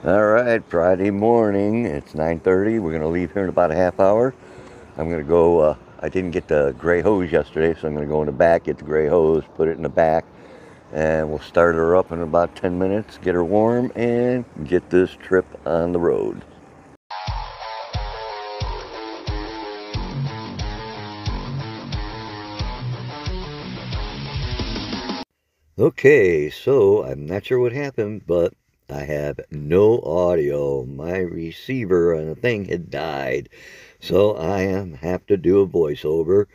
All right, Friday morning. It's 9:30. We're going to leave here in about a half hour. I'm going to go, I didn't get the gray hose yesterday, so I'm going to go in the back, get the gray hose, put it in the back, and we'll start her up in about 10 minutes, get her warm, and get this trip on the road. Okay, so I'm not sure what happened, but I have no audio. My receiver on the thing had died, so I have to do a voiceover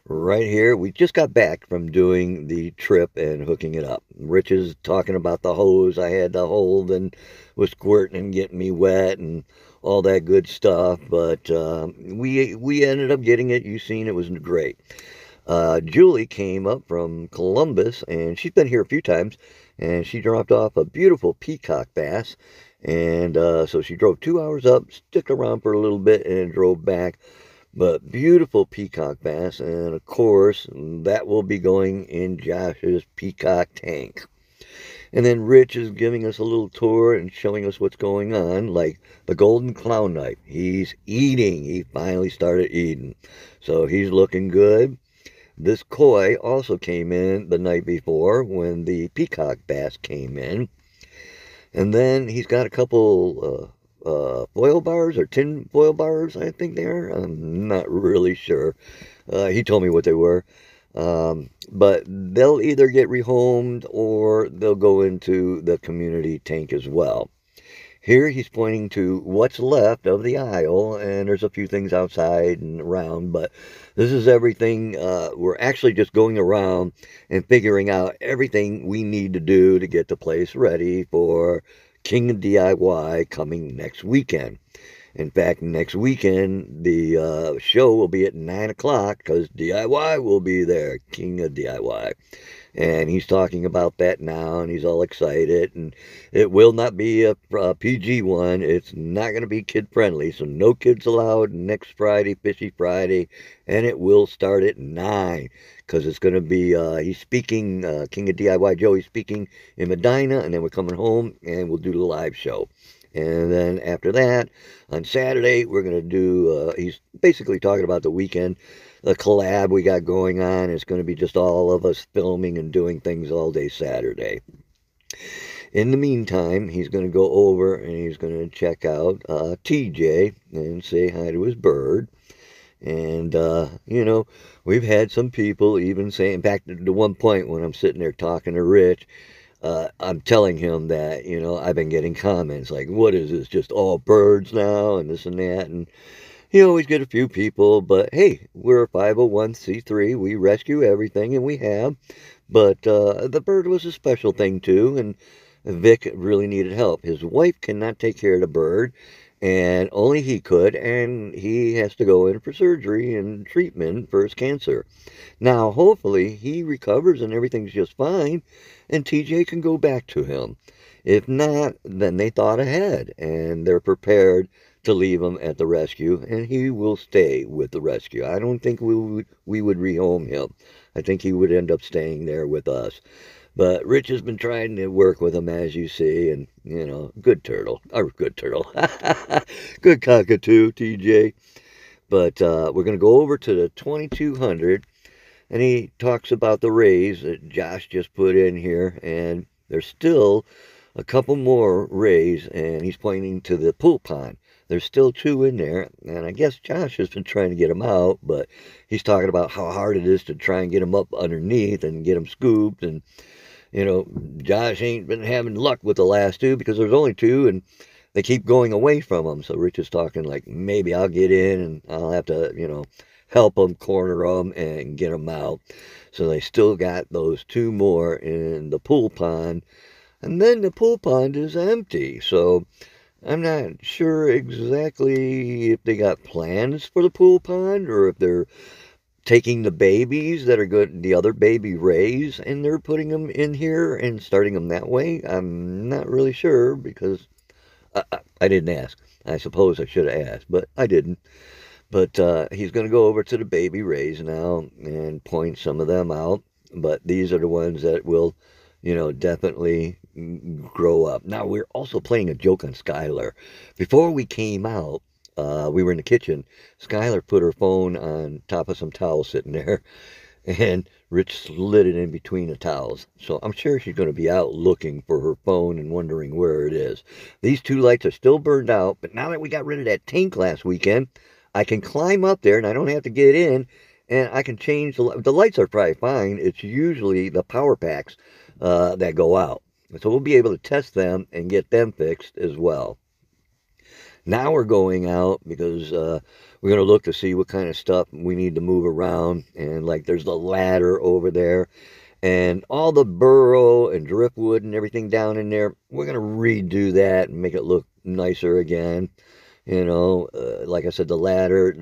right here. We just got back from doing the trip and hooking it up. Rich is talking about the hose I had to hold and was squirting and getting me wet and all that good stuff, but we ended up getting it. You seen it was great. Julie came up from Columbus, and she's been here a few times, and she dropped off a beautiful peacock bass. And so she drove 2 hours up, stuck around for a little bit, and drove back. But beautiful peacock bass, and of course, that will be going in Josh's peacock tank. And then Rich is giving us a little tour and showing us what's going on, like the golden clown knife. He's eating. He finally started eating. So he's looking good. This koi also came in the night before when the peacock bass came in. And then he's got a couple foil bars or tin foil bars, I think they are. I'm not really sure. He told me what they were. But they'll either get rehomed or they'll go into the community tank as well. Here he's pointing to what's left of the aisle, and there's a few things outside and around, but this is everything. We're actually just going around and figuring out everything we need to do to get the place ready for King of DIY coming next weekend. In fact, next weekend, the show will be at 9 o'clock because DIY will be there, King of DIY. And he's talking about that now, and he's all excited. And it will not be a PG one. It's not going to be kid-friendly, so no kids allowed next Friday, Fishy Friday. And it will start at 9 because it's going to be, he's speaking, King of DIY Joe, he's speaking in Medina, and then we're coming home, and we'll do the live show. And then after that, on Saturday, we're going to do, he's basically talking about the weekend, the collab we got going on. It's going to be just all of us filming and doing things all day Saturday. In the meantime, he's going to go over and he's going to check out TJ and say hi to his bird. And, you know, we've had some people even saying, in fact, to one point when I'm sitting there talking to Rich, I'm telling him that, you know, I've been getting comments like, what is this, just all birds now and this and that. And you always get a few people, but hey, we're a 501c3. We rescue everything, and we have. But the bird was a special thing, too, and Vic really needed help. His wife cannot take care of the bird, and only he could, and he has to go in for surgery and treatment for his cancer. Now, hopefully, he recovers and everything's just fine, and TJ can go back to him. If not, then they thought ahead, and they're prepared to leave him at the rescue, and he will stay with the rescue. I don't think we would rehome him. I think he would end up staying there with us. But Rich has been trying to work with him, as you see, and, you know, good turtle. Good Good cockatoo, TJ. But we're going to go over to the 2200, and he talks about the rays that Josh just put in here, and there's still a couple more rays, and he's pointing to the pool pond. There's still 2 in there, and I guess Josh has been trying to get them out, but he's talking about how hard it is to try and get them up underneath and get them scooped, and, you know, Josh ain't been having luck with the last 2 because there's only 2, and they keep going away from him. So Rich is talking like, maybe I'll get in, and I'll have to, you know, help them, corner them, and get them out. So they still got those 2 more in the pool pond, and then the pool pond is empty. So I'm not sure exactly if they got plans for the pool pond or if they're taking the babies that are good, the other baby rays, and they're putting them in here and starting them that way. I'm not really sure because I didn't ask. I suppose I should have asked, but I didn't. But he's going to go over to the baby rays now and point some of them out. But these are the ones that will, you know, definitely grow up. Now, we're also playing a joke on Skylar. Before we came out, we were in the kitchen. Skylar put her phone on top of some towels sitting there, and Rich slid it in between the towels. So I'm sure she's going to be out looking for her phone and wondering where it is. These two lights are still burned out, but now that we got rid of that tank last weekend, I can climb up there and I don't have to get in, and I can change the lights are probably fine. It's usually the power packs that go out. So we'll be able to test them and get them fixed as well. Now we're going out because we're going to look to see what kind of stuff we need to move around. And like there's the ladder over there. And all the burrow and driftwood and everything down in there, we're going to redo that and make it look nicer again. You know, like I said, the ladder,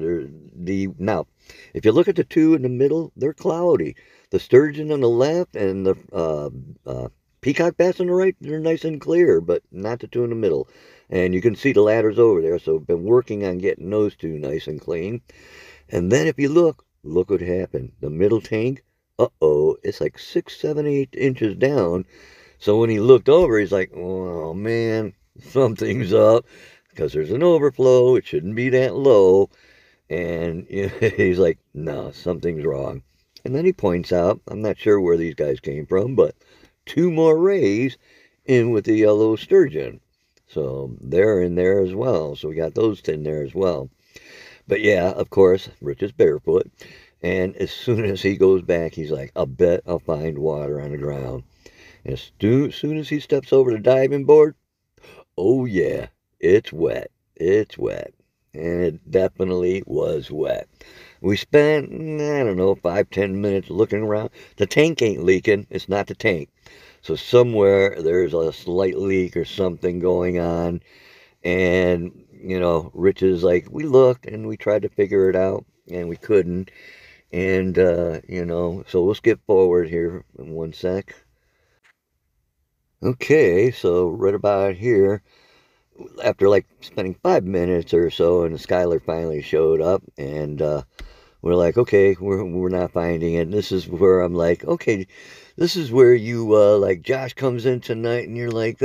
now, if you look at the two in the middle, they're cloudy. The sturgeon on the left and the peacock bass on the right, they're nice and clear, but not the two in the middle. And you can see the ladders over there, so I've been working on getting those two nice and clean. And then if you look what happened. The middle tank, uh-oh, it's like 6, 7, 8 inches down. So when he looked over, he's like, oh, man, something's up. Because there's an overflow, it shouldn't be that low. And you know, he's like, no, something's wrong. And then he points out, I'm not sure where these guys came from, but 2 more rays in with the yellow sturgeon. So they're in there as well. So we got those in there as well. But yeah, of course, Rich is barefoot. And as soon as he goes back, he's like, I'll bet I'll find water on the ground. And as soon as he steps over the diving board, oh yeah. It's wet. It's wet. And it definitely was wet. We spent, I don't know, 5, 10 minutes looking around. The tank ain't leaking. It's not the tank. So somewhere there's a slight leak or something going on. And, you know, Rich is like, we looked and we tried to figure it out and we couldn't. And, you know, so we'll skip forward here in 1 sec. Okay, so right about here. After like spending 5 minutes or so, and Skylar finally showed up, and we're like, okay, we're not finding it. And this is where I'm like, okay, this is where you like Josh comes in tonight, and you're like,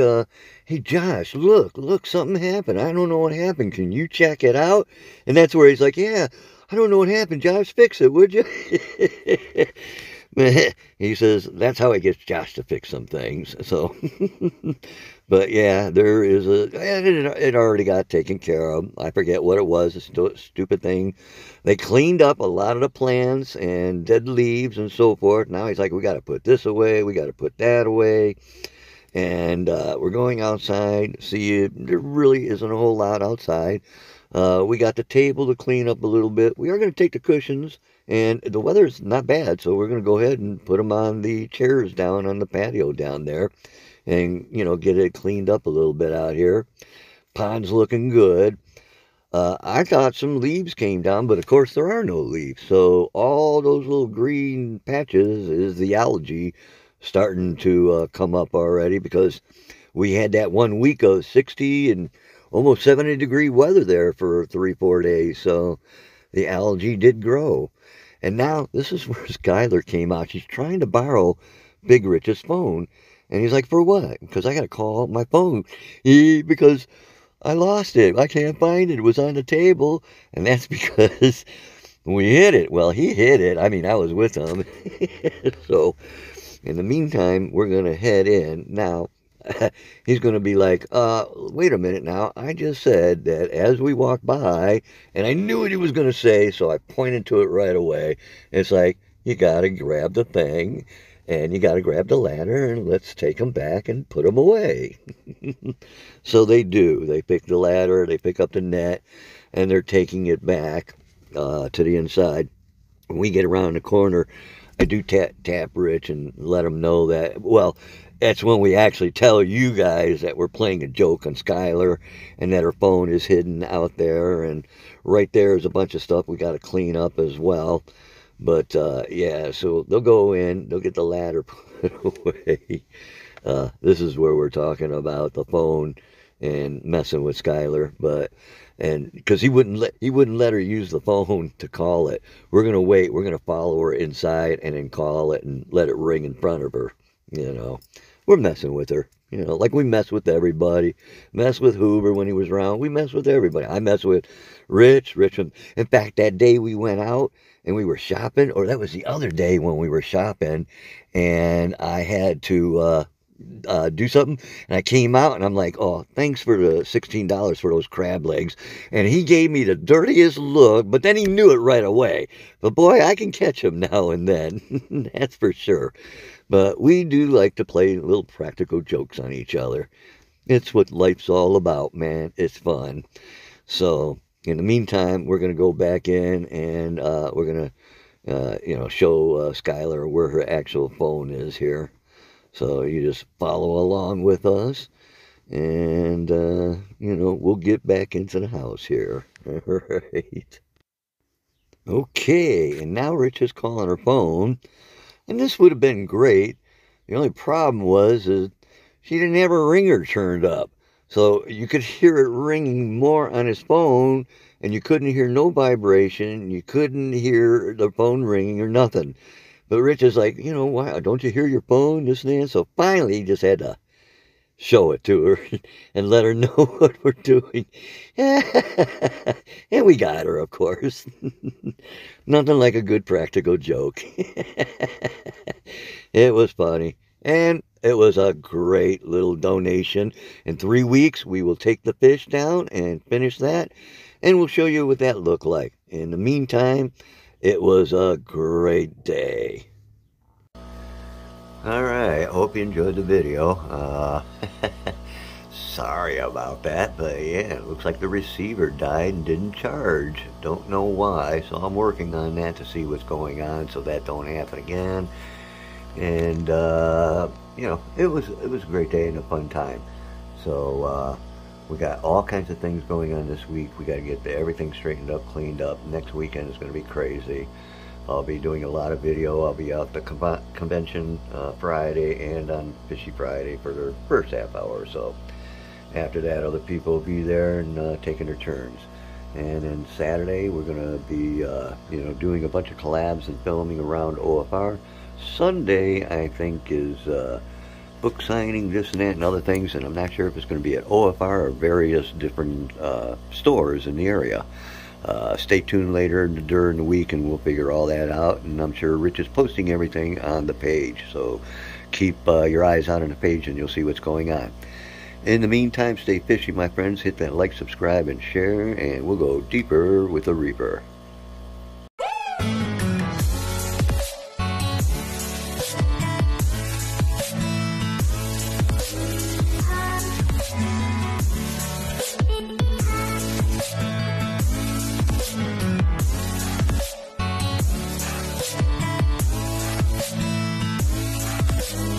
hey Josh, look, something happened. I don't know what happened. Can you check it out? And that's where he's like, yeah, I don't know what happened. Josh, fix it, would you? He says that's how he gets Josh to fix some things. So, but yeah, there is it already got taken care of. I forget what it was, a stupid thing. They cleaned up a lot of the plants and dead leaves and so forth. Now he's like, we got to put this away, we got to put that away. And we're going outside. See, there really isn't a whole lot outside. We got the table to clean up a little bit. We are going to take the cushions, and the weather's not bad, so we're going to go ahead and put them on the chairs down on the patio down there and, you know, get it cleaned up a little bit out here. Pond's looking good. I thought some leaves came down, but of course there are no leaves. So all those little green patches is the algae starting to come up already, because we had that 1 week of 60 and almost 70-degree weather there for 3-4 days. So the algae did grow. And now this is where Skylar came out. She's trying to borrow Big Rich's phone. And he's like, for what? Because I got to call my phone. Because I lost it. I can't find it. It was on the table. And that's because we hid it. Well, he hid it. I mean, I was with him. So in the meantime, we're going to head in. Now, he's going to be like, wait a minute now. I just said that as we walk by, and I knew what he was going to say, so I pointed to it right away. It's like, you got to grab the thing, and you got to grab the ladder, and let's take them back and put them away. So they do. They pick the ladder, they pick up the net, and they're taking it back to the inside. When we get around the corner, I do tap Rich and let him know that, well, that's when we actually tell you guys that we're playing a joke on Skylar and that her phone is hidden out there. And right there is a bunch of stuff we got to clean up as well. But, yeah, so they'll go in, they'll get the ladder put away. This is where we're talking about the phone and messing with Skylar. And because he wouldn't let her use the phone to call it. We're going to wait. We're going to follow her inside and then call it and let it ring in front of her, you know. We're messing with her. You know, like we mess with everybody. Mess with Hoover when he was around. We mess with everybody. I mess with Rich. In fact, that day we went out and we were shopping, or that was the other day when we were shopping, and I had to do something, and I came out and I'm like, oh, thanks for the $16 for those crab legs. And he gave me the dirtiest look, but then he knew it right away. But boy, I can catch him now and then. That's for sure. But we do like to play little practical jokes on each other. It's what life's all about, man. It's fun. So in the meantime, we're going to go back in and we're going to you know, show Skylar where her actual phone is here. So you just follow along with us, and, you know, we'll get back into the house here. All right. Okay, and now Rich is calling her phone, and this would have been great. The only problem was is she didn't have her ringer turned up. So you could hear it ringing more on his phone, and you couldn't hear no vibration. You couldn't hear the phone ringing or nothing. But Rich is like, you know, why don't you hear your phone, this and that? So finally, he just had to show it to her and let her know what we're doing. And we got her, of course. Nothing like a good practical joke. It was funny. And it was a great little donation. In 3 weeks, we will take the fish down and finish that. And we'll show you what that looked like. In the meantime, it was a great day. Alright, hope you enjoyed the video. Sorry about that, but yeah, it looks like the receiver died and didn't charge. Don't know why, so I'm working on that to see what's going on so that don't happen again. And, you know, it was a great day and a fun time. So, we got all kinds of things going on this week. We got to get everything straightened up, cleaned up. Next weekend is going to be crazy. I'll be doing a lot of video. I'll be out at the convention Friday and on Fishy Friday for the first half hour or so. After that, other people will be there and taking their turns. And then Saturday, we're going to be, you know, doing a bunch of collabs and filming around OFR. Sunday, I think, is book signing, this and that, and other things, and I'm not sure if it's going to be at OFR or various different stores in the area. Stay tuned later during the week and we'll figure all that out, and I'm sure Rich is posting everything on the page, so keep your eyes out on the page and you'll see what's going on. In the meantime, stay fishy, my friends. Hit that like, subscribe, and share, and we'll go deeper with the Reaper.